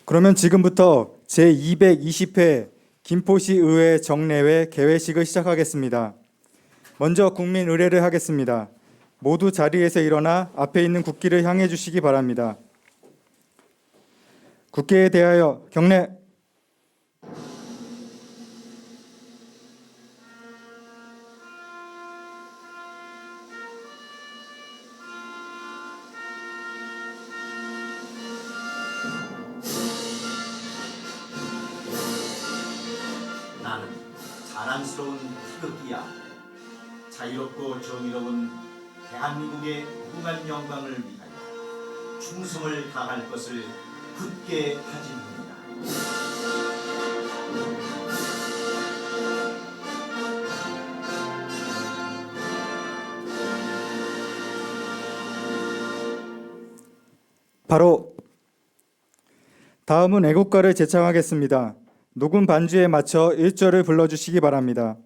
그러면 지금부터 제220회 김포시의회 정례회 개회식을 시작하겠습니다. 먼저 국민 의례를 하겠습니다. 모두 자리에서 일어나 앞에 있는 국기를 향해 주시기 바랍니다. 국회에 대하여 경례. 나는 자랑스러운 태극기야. 자유롭고 정의로운 대한민국의 무궁한 영광을 위하여 충성을 다할 것을 굳게 다짐합니다. 바로 다음은 애국가를 제창하겠습니다. 녹음 반주에 맞춰 1절을 불러주시기 바랍니다.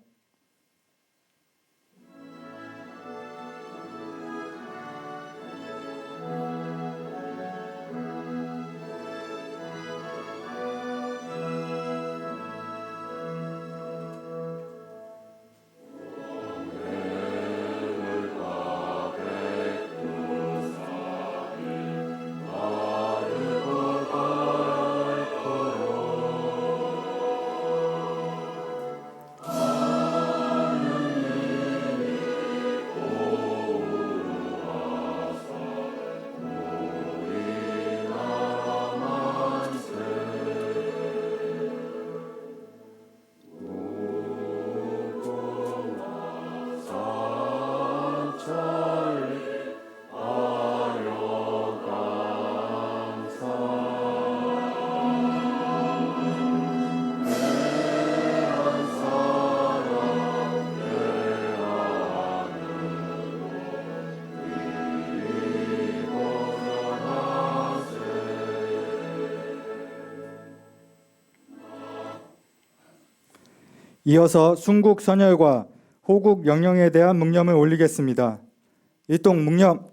이어서 순국 선열과 호국 영령에 대한 묵념을 올리겠습니다. 일동 묵념.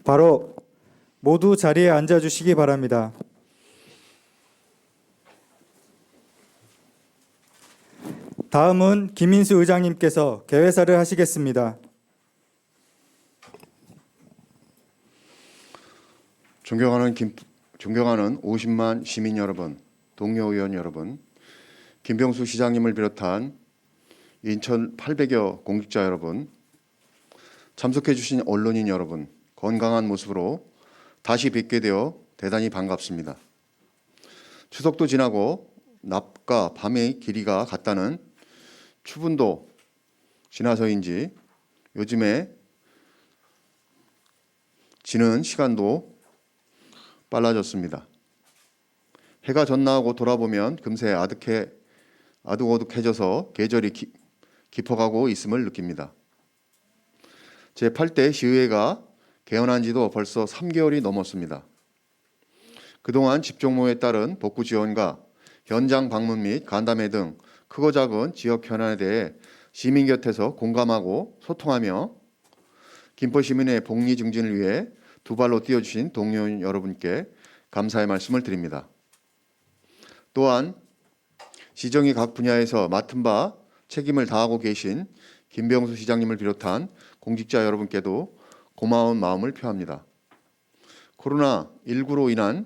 바로 모두 자리에 앉아 주시기 바랍니다. 다음은 김인수 의장님께서 개회사를 하시겠습니다. 존경하는 50만 시민 여러분, 동료 의원 여러분, 김병수 시장님을 비롯한 인천 800여 공직자 여러분, 참석해 주신 언론인 여러분, 건강한 모습으로 다시 뵙게 되어 대단히 반갑습니다. 추석도 지나고 낮과 밤의 길이가 같다는 추분도 지나서인지 요즘에 지는 시간도 빨라졌습니다. 해가 젖나오고 돌아보면 금세 아득어둑해져서 계절이 깊어가고 있음을 느낍니다. 제8대 시의회가 개원한 지도 벌써 3개월이 넘었습니다. 그동안 집정모에 따른 복구 지원과 현장 방문 및 간담회 등 크고 작은 지역 현안에 대해 시민 곁에서 공감하고 소통하며 김포 시민의 복리 증진을 위해 두 발로 뛰어주신 동료 여러분께 감사의 말씀을 드립니다. 또한 시정이 각 분야에서 맡은 바 책임을 다하고 계신 김병수 시장님을 비롯한 공직자 여러분께도 고마운 마음을 표합니다. 코로나19로 인한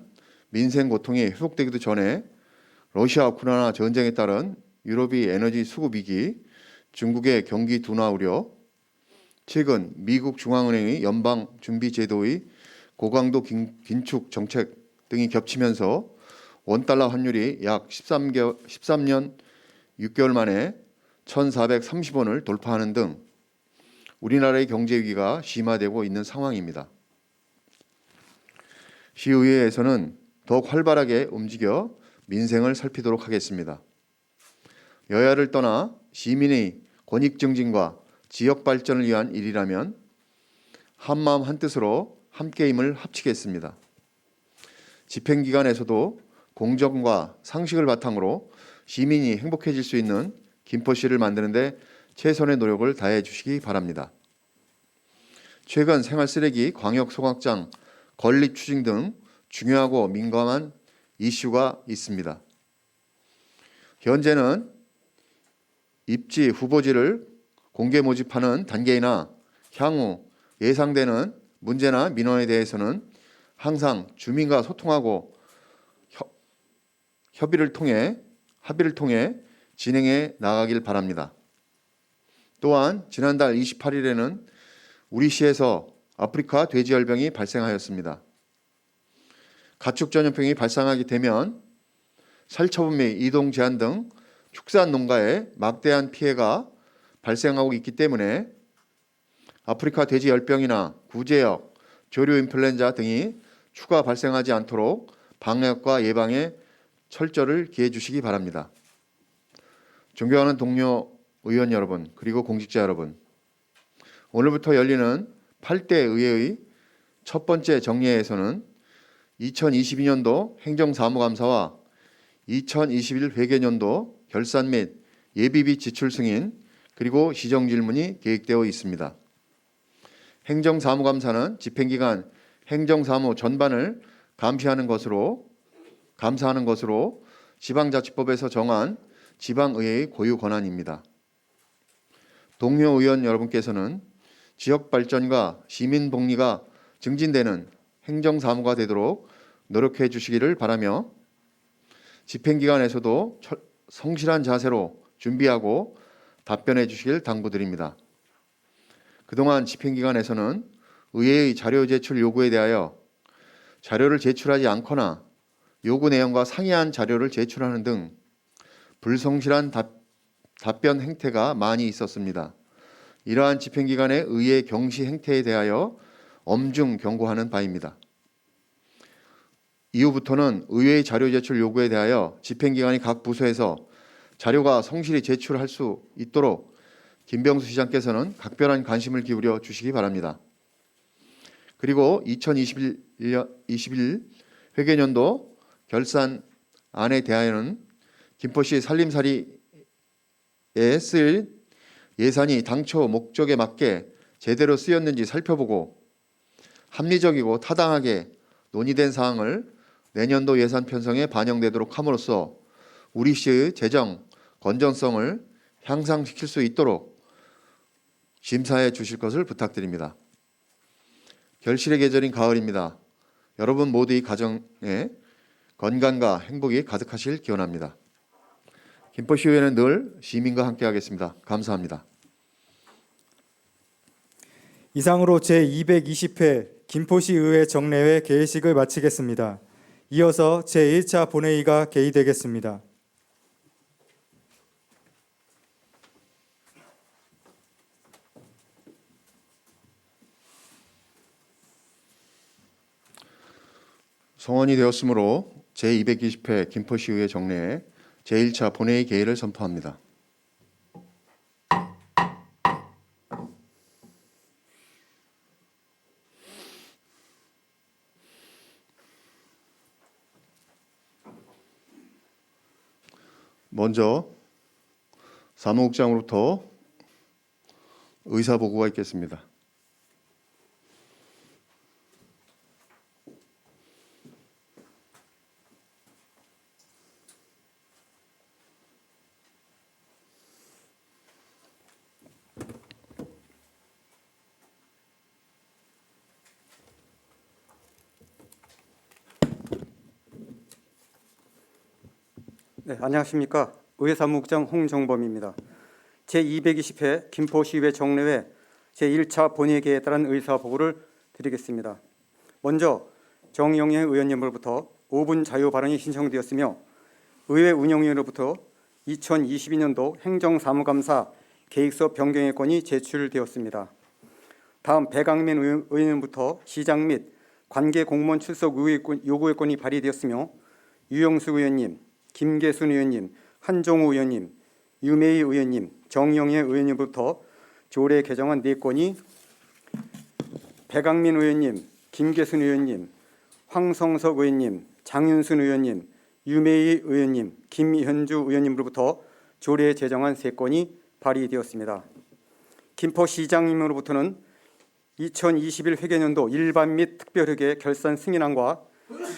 민생 고통이 회복되기도 전에 러시아 우크라이나 전쟁에 따른 유럽의 에너지 수급 위기, 중국의 경기 둔화 우려, 최근 미국 중앙은행의 연방 준비 제도의 고강도 긴축 정책 등이 겹치면서 원달러 환율이 약 13년 6개월 만에 1,430원을 돌파하는 등 우리나라의 경제 위기가 심화되고 있는 상황입니다. 시의회에서는 더욱 활발하게 움직여 민생을 살피도록 하겠습니다. 여야를 떠나 시민의 권익 증진과 지역 발전을 위한 일이라면 한마음 한뜻으로 함께 힘을 합치겠습니다. 집행기관에서도 공정과 상식을 바탕으로 시민이 행복해질 수 있는 김포시를 만드는 데 최선의 노력을 다해 주시기 바랍니다. 최근 생활쓰레기 광역소각장 건립 추진 등 중요하고 민감한 이슈가 있습니다. 현재는 입지 후보지를 공개 모집하는 단계이나 향후 예상되는 문제나 민원에 대해서는 항상 주민과 소통하고 합의를 통해 진행해 나가길 바랍니다. 또한 지난달 28일에는 우리 시에서 아프리카 돼지열병이 발생하였습니다. 가축 전염병이 발생하게 되면 살처분 및 이동 제한 등 축산 농가에 막대한 피해가 발생하고 있기 때문에 아프리카 돼지열병이나 구제역, 조류 인플루엔자 등이 추가 발생하지 않도록 방역과 예방에 철저를 기해 주시기 바랍니다. 존경하는 동료 의원 여러분, 그리고 공직자 여러분, 오늘부터 열리는 8대 의회의 첫 번째 정례에서는 2022년도 행정사무감사와 2021 회계년도 결산 및 예비비 지출 승인 그리고 시정질문이 계획되어 있습니다. 행정사무감사는 집행기관 행정사무 전반을 감사하는 것으로 지방자치법에서 정한 지방의회의 고유 권한입니다. 동료 의원 여러분께서는 지역 발전과 시민 복리가 증진되는 행정사무가 되도록 노력해 주시기를 바라며 집행기관에서도 성실한 자세로 준비하고 답변해 주시길 당부드립니다. 그동안 집행기관에서는 의회의 자료 제출 요구에 대하여 자료를 제출하지 않거나 요구 내용과 상이한 자료를 제출하는 등 불성실한 답변 행태가 많이 있었습니다. 이러한 집행기관의 의회 경시 행태에 대하여 엄중 경고하는 바입니다. 이후부터는 의회의 자료 제출 요구에 대하여 집행기관이 각 부서에서 자료가 성실히 제출할 수 있도록 김병수 시장께서는 각별한 관심을 기울여 주시기 바랍니다. 그리고 2021 회계년도 결산안에 대하여는 김포시 살림살이에 쓸 예산이 당초 목적에 맞게 제대로 쓰였는지 살펴보고 합리적이고 타당하게 논의된 사항을 내년도 예산 편성에 반영되도록 함으로써 우리 시의 재정 건전성을 향상시킬 수 있도록 심사해 주실 것을 부탁드립니다. 결실의 계절인 가을입니다. 여러분 모두의 가정에 건강과 행복이 가득하실 기원합니다. 김포시의회는 늘 시민과 함께 하겠습니다. 감사합니다. 이상으로 제220회 김포시의회 정례회 개회식을 마치겠습니다. 이어서 제1차 본회의가 개의되겠습니다. 성원이 되었으므로 제220회 김포시의회 정례회 제1차 본회의 개의를 선포합니다. 먼저 사무국장으로부터 의사보고가 있겠습니다. 네, 안녕하십니까. 의회사무국장 홍정범입니다. 제220회 김포시의회 정례회 제1차 본회의에 따른 의사보고를 드리겠습니다. 먼저 정영애 의원님으로부터 5분 자유 발언이 신청되었으며 의회 운영위원회로부터 2022년도 행정사무감사 계획서 변경의 건이 제출되었습니다. 다음 배강민 의원님부터 시장 및 관계 공무원 출석 요구의 건이 발의되었으며 유영수 의원님, 김계순 의원님, 한종우 의원님, 유메이 의원님, 정영애 의원님부터 조례 개정안 4건이 배강민 의원님, 김계순 의원님, 황성석 의원님, 장윤순 의원님, 유메이 의원님, 김현주 의원님으로부터 조례 제정안 3건이 발의되었습니다. 김포시장님으로부터는 2021 회계년도 일반 및 특별회계 결산 승인안과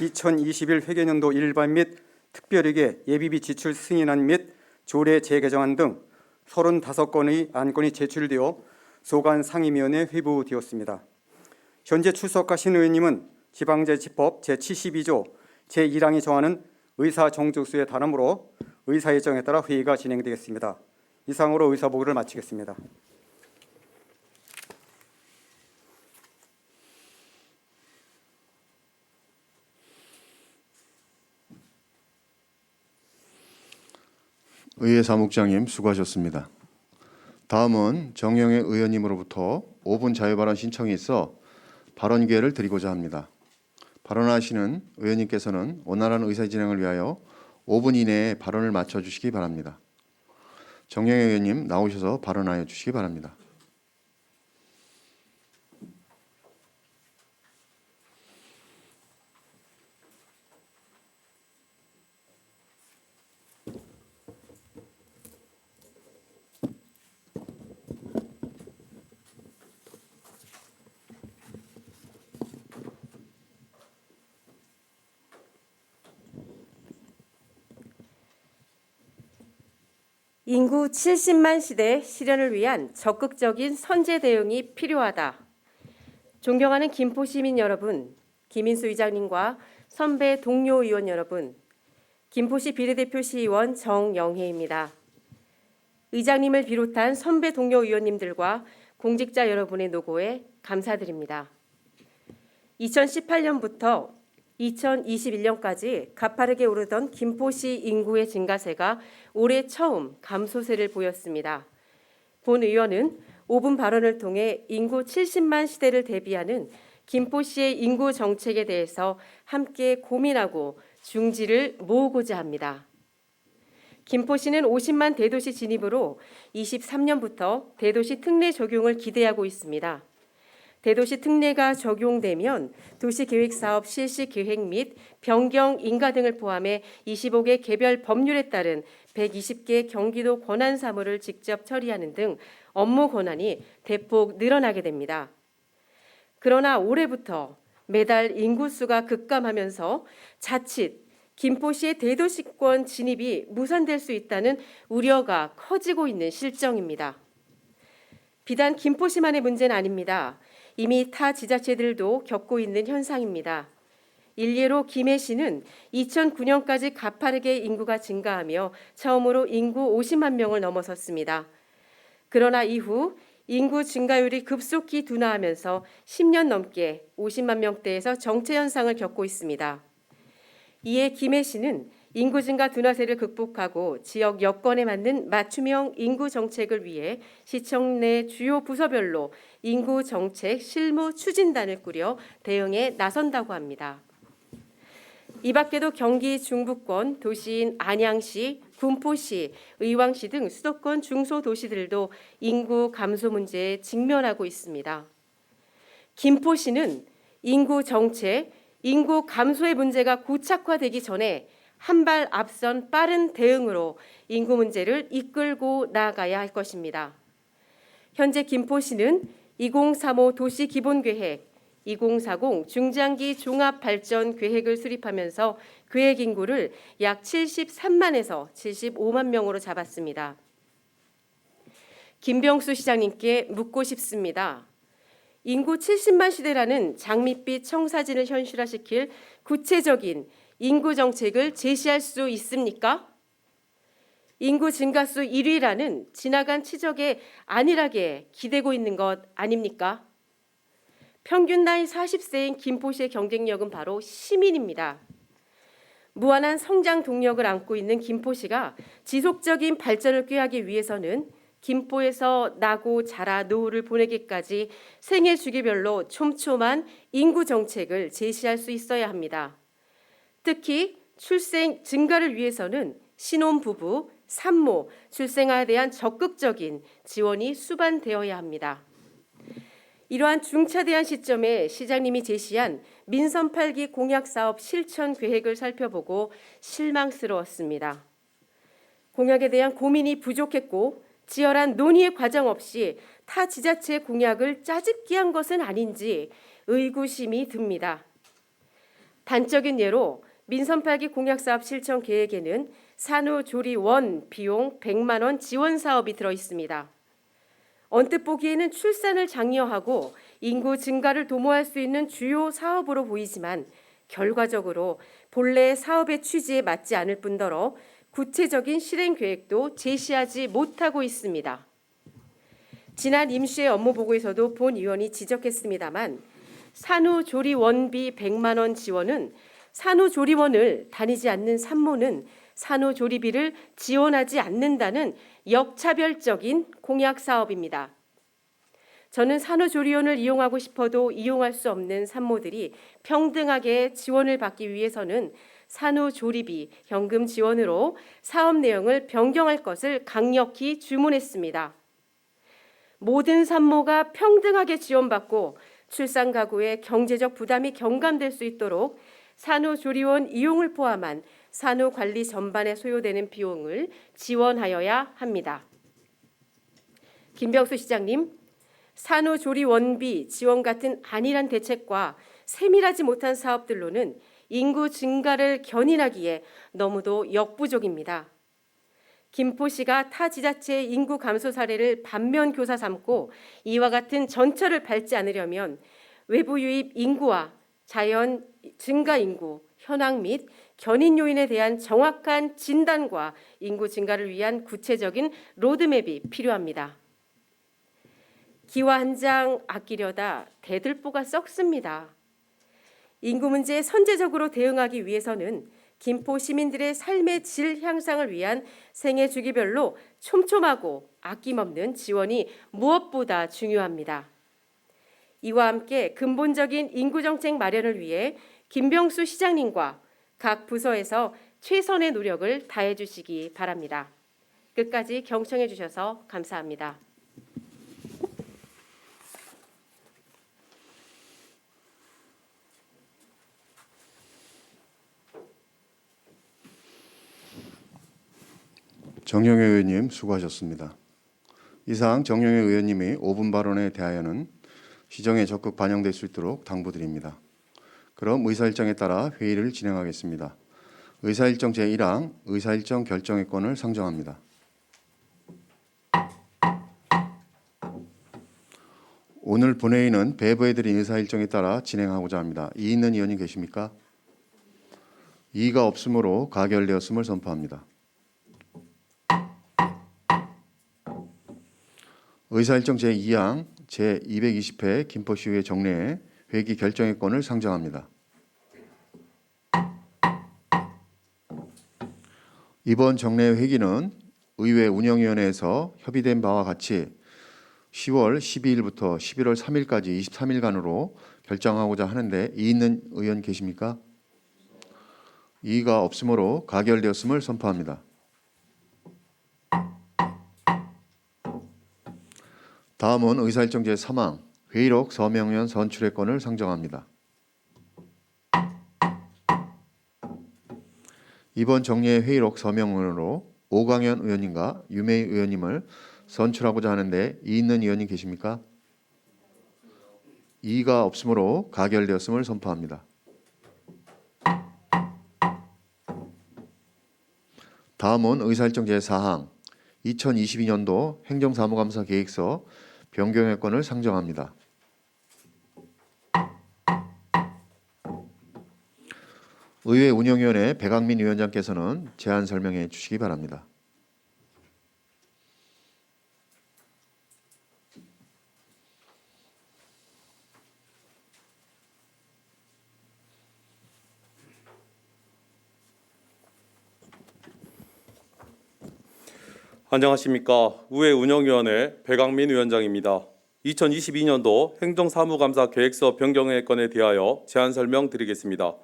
2021 회계년도 일반 및 특별회계 예비비 지출 승인안 및 조례 재개정안 등 35건의 안건이 제출되어 소관 상임위원회에 회부되었습니다. 현재 출석하신 의원님은 지방자치법 제72조 제1항이 정하는 의사 정족수에 달하므로 의사 일정에 따라 회의가 진행되겠습니다. 이상으로 의사보고를 마치겠습니다. 의회 사무국장님 수고하셨습니다. 다음은 정영애 의원님으로부터 5분 자유 발언 신청이 있어 발언 기회를 드리고자 합니다. 발언하시는 의원님께서는 원활한 의사 진행을 위하여 5분 이내에 발언을 마쳐 주시기 바랍니다. 정영애 의원님 나오셔서 발언하여 주시기 바랍니다. 인구 70만 시대 실현을 위한 적극적인 선제 대응이 필요하다. 존경하는 김포 시민 여러분, 김인수 의장님과 선배 동료 의원 여러분, 김포시 비례대표 시의원 정영혜입니다. 의장님을 비롯한 선배 동료 의원님들과 공직자 여러분의 노고에 감사드립니다. 2018년부터 2021년까지 가파르게 오르던 김포시 인구의 증가세가 올해 처음 감소세를 보였습니다. 본 의원은 5분 발언을 통해 인구 70만 시대를 대비하는 김포시의 인구 정책에 대해서 함께 고민하고 중지를 모으고자 합니다. 김포시는 50만 대도시 진입으로 23년부터 대도시 특례 적용을 기대하고 있습니다. 대도시 특례가 적용되면 도시계획사업 실시 계획 및 변경, 인가 등을 포함해 25개 개별 법률에 따른 120개 경기도 권한 사무를 직접 처리하는 등 업무 권한이 대폭 늘어나게 됩니다. 그러나 올해부터 매달 인구수가 급감하면서 자칫 김포시의 대도시권 진입이 무산될 수 있다는 우려가 커지고 있는 실정입니다. 비단 김포시만의 문제는 아닙니다. 이미 타 지자체들도 겪고 있는 현상입니다. 일례로 김해시는 2009년까지 가파르게 인구가 증가하며 처음으로 인구 50만 명을 넘어섰습니다. 그러나 이후 인구 증가율이 급속히 둔화하면서 10년 넘게 50만 명대에서 정체 현상을 겪고 있습니다. 이에 김해시는 인구 증가 둔화세를 극복하고 지역 여건에 맞는 맞춤형 인구 정책을 위해 시청 내 주요 부서별로 인구 정책 실무 추진단을 꾸려 대응에 나선다고 합니다. 이 밖에도 경기 중부권 도시인 안양시, 군포시, 의왕시 등 수도권 중소도시들도 인구 감소 문제에 직면하고 있습니다. 김포시는 인구 정체, 인구 감소의 문제가 고착화되기 전에 한 발 앞선 빠른 대응으로 인구 문제를 이끌고 나아가야 할 것입니다. 현재 김포시는 2035 도시기본계획, 2040 중장기 종합발전계획을 수립하면서 계획 인구를 약 73만에서 75만 명으로 잡았습니다. 김병수 시장님께 묻고 싶습니다. 인구 70만 시대라는 장밋빛 청사진을 현실화시킬 구체적인 인구 정책을 제시할 수 있습니까? 인구 증가수 1위라는 지나간 치적에 안일하게 기대고 있는 것 아닙니까? 평균 나이 40세인 김포시의 경쟁력은 바로 시민입니다. 무한한 성장 동력을 안고 있는 김포시가 지속적인 발전을 꾀하기 위해서는 김포에서 나고 자라 노후를 보내기까지 생애 주기별로 촘촘한 인구 정책을 제시할 수 있어야 합니다. 특히 출생 증가를 위해서는 신혼부부, 산모, 출생아에 대한 적극적인 지원이 수반되어야 합니다. 이러한 중차대한 시점에 시장님이 제시한 민선 8기 공약사업 실천 계획을 살펴보고 실망스러웠습니다. 공약에 대한 고민이 부족했고 치열한 논의의 과정 없이 타 지자체의 공약을 짜집기 한 것은 아닌지 의구심이 듭니다. 단적인 예로 민선 8기 공약사업 실천 계획에는 산후조리원 비용 100만 원 지원 사업이 들어 있습니다. 언뜻 보기에는 출산을 장려하고 인구 증가를 도모할 수 있는 주요 사업으로 보이지만 결과적으로 본래 사업의 취지에 맞지 않을 뿐더러 구체적인 실행 계획도 제시하지 못하고 있습니다. 지난 임시회 업무 보고에서도 본 의원이 지적했습니다만 산후조리원비 100만 원 지원은 산후조리원을 다니지 않는 산모는 산후조리비를 지원하지 않는다는 역차별적인 공약 사업입니다. 저는 산후조리원을 이용하고 싶어도 이용할 수 없는 산모들이 평등하게 지원을 받기 위해서는 산후조리비 현금 지원으로 사업 내용을 변경할 것을 강력히 주문했습니다. 모든 산모가 평등하게 지원받고 출산 가구의 경제적 부담이 경감될 수 있도록 산후조리원 이용을 포함한 산후관리 전반에 소요되는 비용을 지원하여야 합니다. 김병수 시장님, 산후조리원비 지원 같은 안일한 대책과 세밀하지 못한 사업들로는 인구 증가를 견인하기에 너무도 역부족입니다. 김포시가 타 지자체의 인구 감소 사례를 반면 교사 삼고 이와 같은 전철을 밟지 않으려면 외부 유입 인구와 자연 증가 인구, 현황 및 견인 요인에 대한 정확한 진단과 인구 증가를 위한 구체적인 로드맵이 필요합니다. 기와 한 장 아끼려다 대들보가 썩습니다. 인구 문제에 선제적으로 대응하기 위해서는 김포 시민들의 삶의 질 향상을 위한 생애 주기별로 촘촘하고 아낌없는 지원이 무엇보다 중요합니다. 이와 함께 근본적인 인구정책 마련을 위해 김병수 시장님과 각 부서에서 최선의 노력을 다해 주시기 바랍니다. 끝까지 경청해 주셔서 감사합니다. 정영애 의원님 수고하셨습니다. 이상 정영애 의원님이 5분 발언에 대하여는 시정에 적극 반영될 수 있도록 당부드립니다. 그럼 의사일정에 따라 회의를 진행하겠습니다. 의사일정 제1항 의사일정 결정의 권을 상정합니다. 오늘 본회의는 배부해드린 의사일정에 따라 진행하고자 합니다. 이의 있는 의원님 계십니까? 이의가 없으므로 가결되었음을 선포합니다. 의사일정 제2항 제220회 김포시의회 정례에 회기 결정의 권을 상정합니다. 이번 정례 회기는 의회 운영위원회에서 협의된 바와 같이 10월 12일부터 11월 3일까지 23일간으로 결정하고자 하는데 이의 있는 의원 계십니까? 이의가 없으므로 가결되었음을 선포합니다. 다음은 의사일정 제3항 회의록 서명위원 선출의 권을 상정합니다. 이번 정례 회의록 서명으로 오광현 의원님과 유메이 의원님을 선출하고자 하는데 이의 있는 의원님 계십니까? 이의가 없으므로 가결되었음을 선포합니다. 다음은 의사일정 제4항 2022년도 행정사무감사 계획서 변경의 권을 상정합니다. 의회 운영위원회 백학민 위원장께서는 제안 설명해 주시기 바랍니다. 안녕하십니까. 의회 운영위원회 배강민 위원장입니다. 2022년도 행정사무감사 계획서 변경의 건에 대하여 제안 설명드리겠습니다.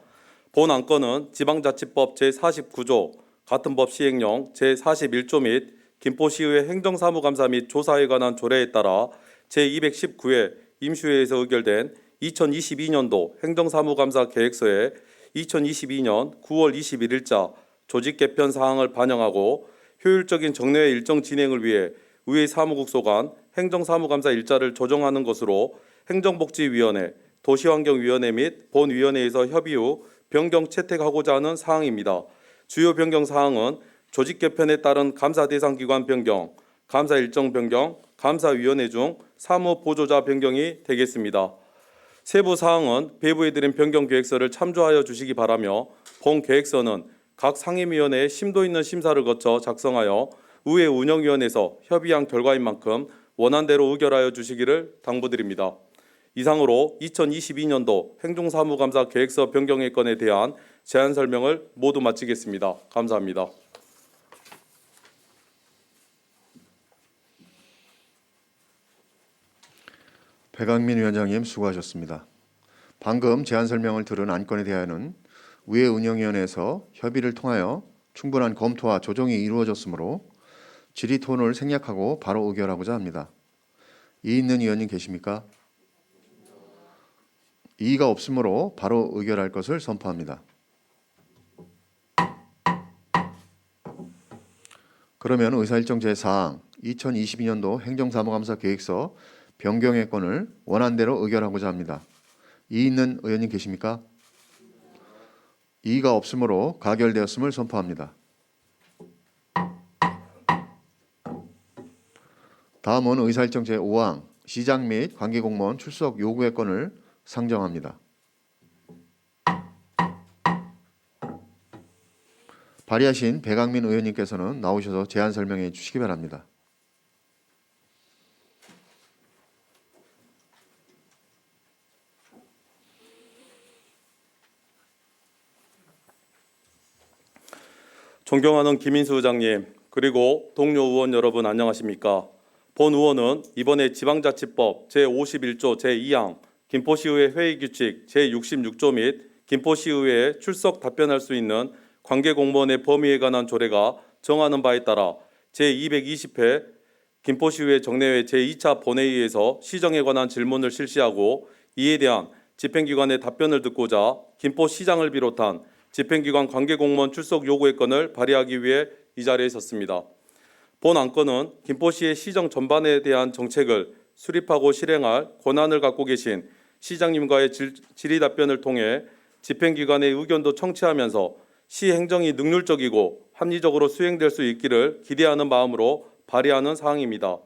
본 안건은 지방자치법 제49조 같은 법 시행령 제41조 및 김포시의회 행정사무감사 및 조사에 관한 조례에 따라 제219회 임시회에서 의결된 2022년도 행정사무감사 계획서에 2022년 9월 21일자 조직 개편 사항을 반영하고 효율적인 정례 일정 진행을 위해 의회 사무국 소관 행정사무감사 일자를 조정하는 것으로 행정복지위원회, 도시환경위원회 및 본위원회에서 협의 후 변경 채택하고자 하는 사항입니다. 주요 변경 사항은 조직 개편에 따른 감사 대상 기관 변경, 감사 일정 변경, 감사위원회 중 사무 보조자 변경이 되겠습니다. 세부 사항은 배부해드린 변경 계획서를 참조하여 주시기 바라며 본 계획서는 각 상임위원회의 심도 있는 심사를 거쳐 작성하여 의회 운영위원회에서 협의한 결과인 만큼 원안대로 의결하여 주시기를 당부드립니다. 이상으로 2022년도 행정사무감사 계획서 변경의 건에 대한 제안 설명을 모두 마치겠습니다. 감사합니다. 배강민 위원장님 수고하셨습니다. 방금 제안 설명을 들은 안건에 대하여는 의회 운영위원회에서 협의를 통하여 충분한 검토와 조정이 이루어졌으므로 질의 토론을 생략하고 바로 의결하고자 합니다. 이의 있는 의원님 계십니까? 이의가 없으므로 바로 의결할 것을 선포합니다. 그러면 의사일정 제4항 2022년도 행정사무감사 계획서 변경의 건을 원안대로 의결하고자 합니다. 이의 있는 의원님 계십니까? 이의가 없으므로 가결되었음을 선포합니다. 다음은 의사일정 제5항 시장 및 관계공무원 출석 요구의 건을 상정합니다. 발의하신 배강민 의원님께서는 나오셔서 제안 설명해 주시기 바랍니다. 존경하는 김인수 의장님, 그리고 동료 의원 여러분 안녕하십니까? 본 의원은 이번에 지방자치법 제51조 제2항 김포시의회 회의규칙 제66조 및 김포시의회에 출석 답변할 수 있는 관계공무원의 범위에 관한 조례가 정하는 바에 따라 제220회 김포시의회 정례회 제2차 본회의에서 시정에 관한 질문을 실시하고 이에 대한 집행기관의 답변을 듣고자 김포시장을 비롯한 집행기관 관계공무원 출석 요구의 건을 발의하기 위해 이 자리에 섰습니다. 본 안건은 김포시의 시정 전반에 대한 정책을 수립하고 실행할 권한을 갖고 계신 시장님과의 질의 답변을 통해 집행기관의 의견도 청취하면서 시 행정이 능률적이고 합리적으로 수행될 수 있기를 기대하는 마음으로 발의하는 사항입니다.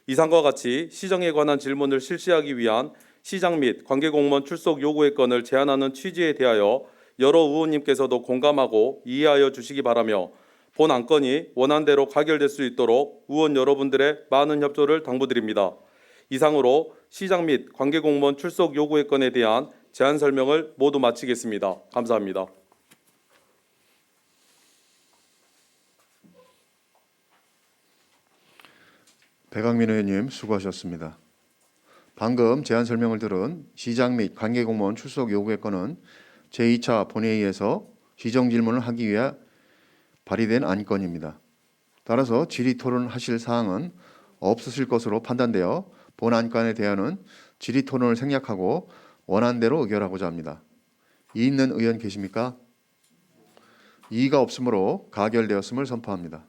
이상과 같이 시정에 관한 질문을 실시하기 위한 시장 및 관계공무원 출석 요구의 건을 제안하는 취지에 대하여 여러 의원님께서도 공감하고 이해하여 주시기 바라며 본 안건이 원안대로 가결될 수 있도록 의원 여러분들의 많은 협조를 당부드립니다. 이상으로 시장 및 관계공무원 출석 요구의 건에 대한 제안 설명을 모두 마치겠습니다. 감사합니다. 배강민 의원님 수고하셨습니다. 방금 제안 설명을 들은 시장 및 관계공무원 출석 요구의 건은 제2차 본회의에서 시정 질문을 하기 위해 발의된 안건입니다. 따라서 질의 토론하실 사항은 없으실 것으로 판단되어 본 안건에 대하여는 질의 토론을 생략하고 원안대로 의결하고자 합니다. 이의 있는 의원 계십니까? 이의가 없으므로 가결되었음을 선포합니다.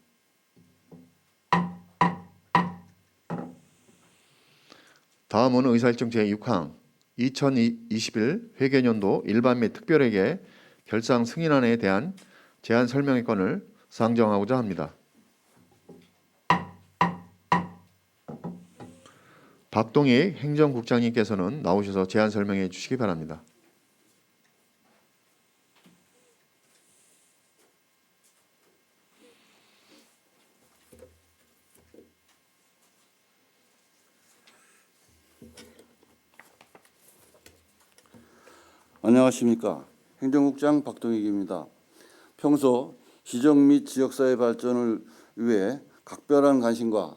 다음은 의사일정 제6항 2021 회계연도 일반 및 특별회계 결상 승인안에 대한 제안 설명의 건을 상정하고자 합니다. 박동익 행정국장님께서는 나오셔서 제안 설명해 주시기 바랍니다. 안녕하십니까. 행정국장 박동익입니다. 평소 시정 및 지역사회 발전을 위해 각별한 관심과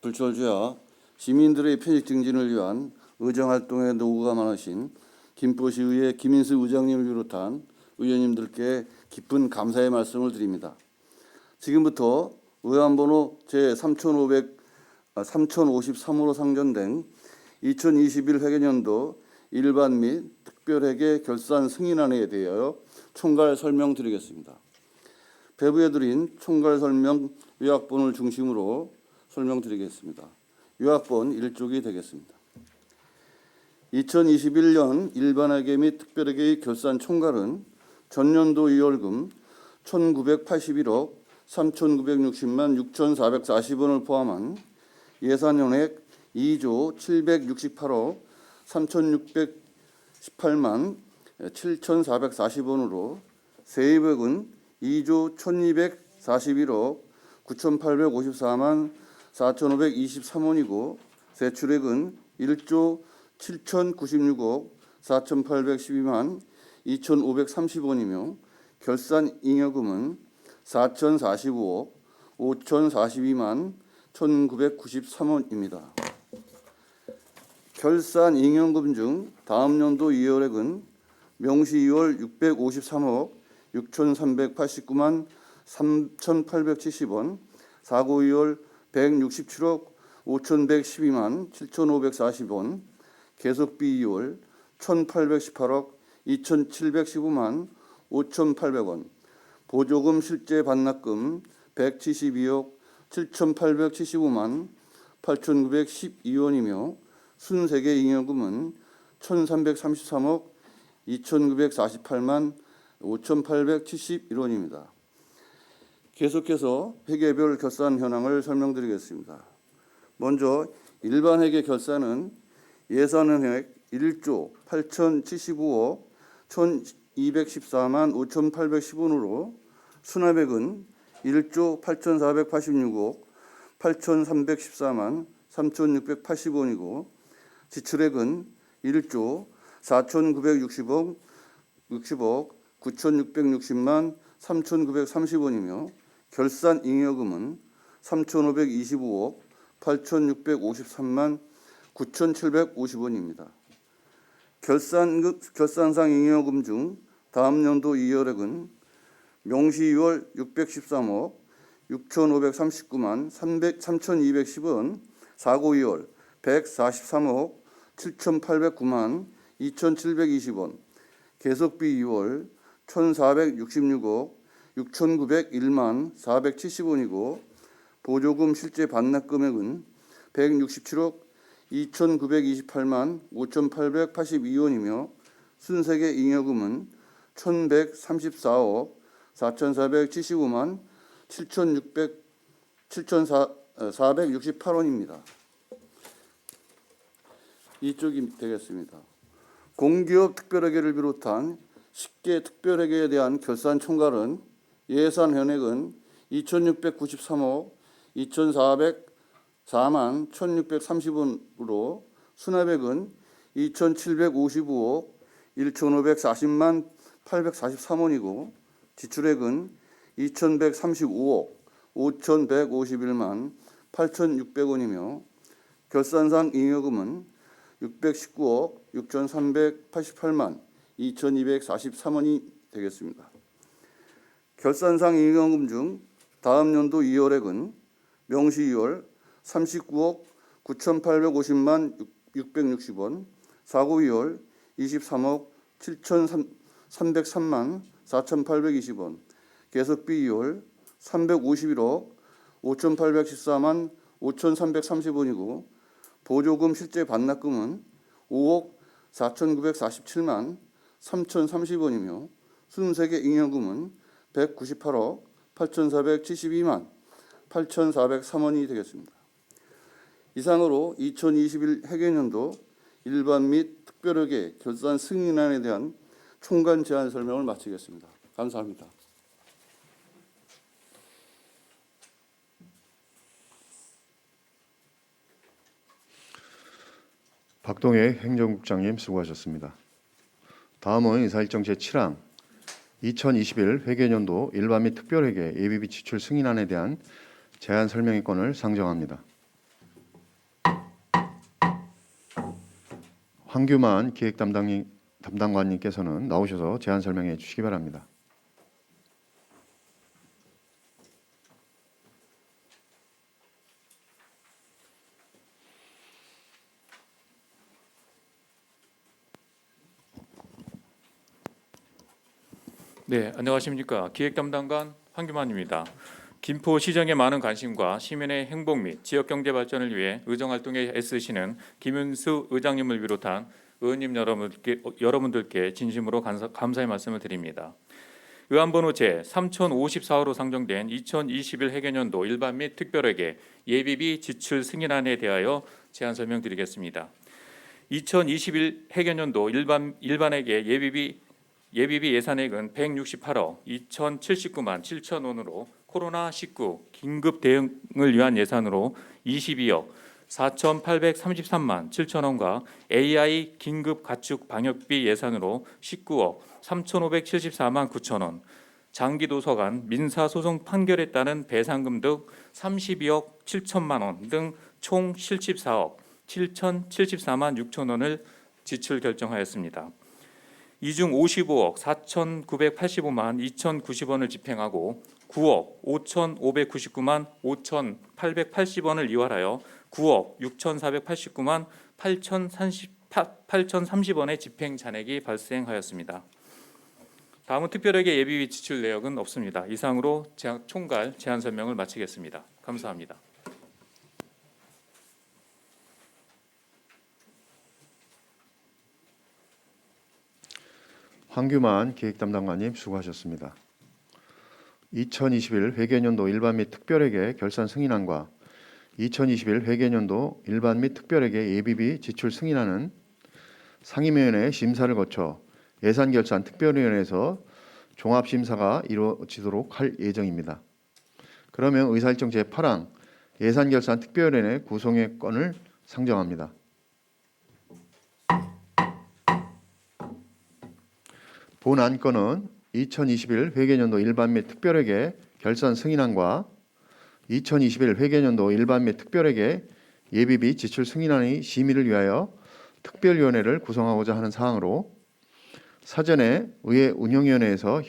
불철주야 시민들의 편익 증진을 위한 의정활동에 노고가 많으신 김포시의회 김인수 의장님을 비롯한 의원님들께 깊은 감사의 말씀을 드립니다. 지금부터 의안번호 제3053호로 상정된 2021 회계년도 일반 및 특별회계 결산 승인안에 대하여 총괄 설명드리겠습니다. 배부해드린 총괄 설명 요약본을 중심으로 설명드리겠습니다. 요약본 1쪽이 되겠습니다. 2021년 일반회계 및 특별회계의 결산 총괄은 전년도 2월금 1,981억 3,960만 6,440원을 포함한 예산연액 2조 768억 3,618만 7,440원으로 세입액은 2조 1,241억 9,854만 4,523원이고 세출액은 1조 7,096억 4,812만 2,530원이며 결산 잉여금은 4,045억 5,042만 1,993원입니다. 결산 잉여금 중 다음 연도 2월액은 명시 2월 653억 6,389만 3,870원, 사고 2월 167억 5,112만 7,540원, 계속비 2월 1,818억 2,715만 5,800원, 보조금 실제 반납금 172억 7,875만 8,912원이며 순세계 잉여금은 1,333억 2,948만 5,871원입니다. 계속해서 회계별 결산 현황을 설명드리겠습니다. 먼저 일반 회계 결산은 예산은행 1조 8,075억 1,214만 5,810원으로 수납액은 1조 8,486억 8,314만 3,680원이고 지출액은 1조 4,960억 9,660만 3,930원이며 결산 잉여금은 3,525억 8,653만 9,750원입니다. 결산상 잉여금 중 다음 연도 2월액은 명시 2월 613억 6,539만 3,210원, 사고 2월 143억 7,809만 2,720원, 계속비 2월 1,466억 6,901만 470원이고 보조금 실제 반납 금액은 167억 2,928만 5,882원이며 순세계 잉여금은 1,134억 4,475만 7,468원입니다. 이쪽이 되겠습니다. 공기업 특별회계를 비롯한 10개 특별회계에 대한 결산 총괄은 예산 현액은 2,693억 2,404만 1,630원으로 수납액은 2,755억 1,540만 843원이고 지출액은 2,135억 5,151만 8,600원이며 결산상 잉여금은 619억 6,388만 2,243원이 되겠습니다. 결산상 잉여금 중 다음 연도 2월액은 명시 2월 39억 9,850만 660원, 사고 2월 23억 7,303만 4,820원, 계속비 2월 351억 5,814만 5,330원이고 보조금 실제 반납금은 5억 4,947만 3,030원이며 순세계 잉여금은 198억 8,472만 8,403원이 되겠습니다. 이상으로 2021 회계년도 일반 및 특별회계 결산 승인안에 대한 총괄 제안 설명을 마치겠습니다. 감사합니다. 박동혜 행정국장님 수고하셨습니다. 다음은 인사일정 제7항 2021 회계년도 일반 및 특별회계 예비비 지출 승인안에 대한 제안 설명의 건을 상정합니다. 황규만 기획 담당관님께서는 나오셔서 제안 설명해 주시기 바랍니다. 네, 안녕하십니까. 기획 담당관 황규만입니다. 김포 시정의 많은 관심과 시민의 행복 및 지역 경제 발전을 위해 의정 활동에 애쓰시는 김윤수 의장님을 비롯한 의원님 여러분들께 진심으로 감사의 말씀을 드립니다. 의안번호 제 3054호로 상정된 2021 회계년도 일반 및 특별회계 예비비 지출 승인안에 대하여 제안 설명드리겠습니다. 2021 회계년도 일반회계 예비비 예산액은 168억 2,079만 7천 원으로 코로나19 긴급 대응을 위한 예산으로 22억 4,833만 7천 원과 AI 긴급 가축 방역비 예산으로 19억 3,574만 9천 원, 장기도서관 민사소송 판결에 따른 배상금 등 32억 7천만 원 등 총 74억 7,074만 6천 원을 지출 결정하였습니다. 이 중 55억 4,985만 2,090원을 집행하고 9억 5,599만 5,880원을 이월하여 9억 6,489만 8,030원의 집행 잔액이 발생하였습니다. 다음은 특별회계 예비비 지출 내역은 없습니다. 이상으로 총괄 제안 설명을 마치겠습니다. 감사합니다. 황규만 기획 담당관님 수고하셨습니다. 2021 회계년도 일반 및 특별회계 결산 승인안과 2021 회계년도 일반 및 특별회계 예비비 지출 승인안은 상임위원회 심사를 거쳐 예산결산 특별위원회에서 종합심사가 이루어지도록 할 예정입니다. 그러면 의사일정 제8항 예산결산 특별위원회 구성의 건을 상정합니다. 본 안건은 2021 회계년도 일반 및 특별회계 결산 승인안과 2021 회계년도 일반 및 특별회계 예비비 지출 승인안의 심의를 위하여 특별위원회를 구성하고자 하는 사항으로 사전에 의회 운영위원회에서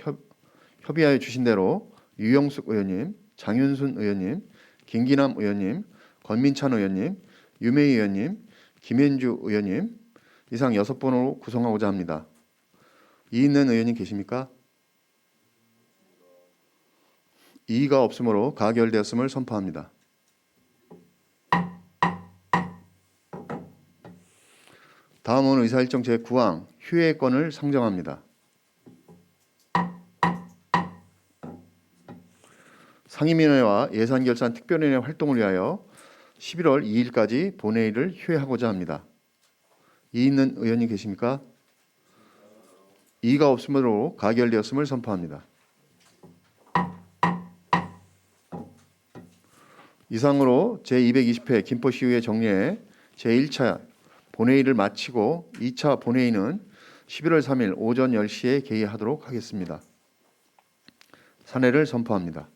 협의하여 주신 대로 유영숙 의원님, 장윤순 의원님, 김기남 의원님, 권민찬 의원님, 유메이 의원님, 김현주 의원님 이상 6번으로 구성하고자 합니다. 이의 있는 의원님 계십니까? 이의가 없으므로 가결되었음을 선포합니다. 다음은 의사일정 제9항 휴회 건을 상정합니다. 상임위원회와 예산결산 특별위원회 활동을 위하여 11월 2일까지 본회의를 휴회하고자 합니다. 이의 있는 의원님 계십니까? 이의가 없으므로 가결되었음을 선포합니다. 이상으로 제220회 김포시의회 정례 제1차 본회의를 마치고 2차 본회의는 11월 3일 오전 10시에 개의하도록 하겠습니다. 사내를 선포합니다.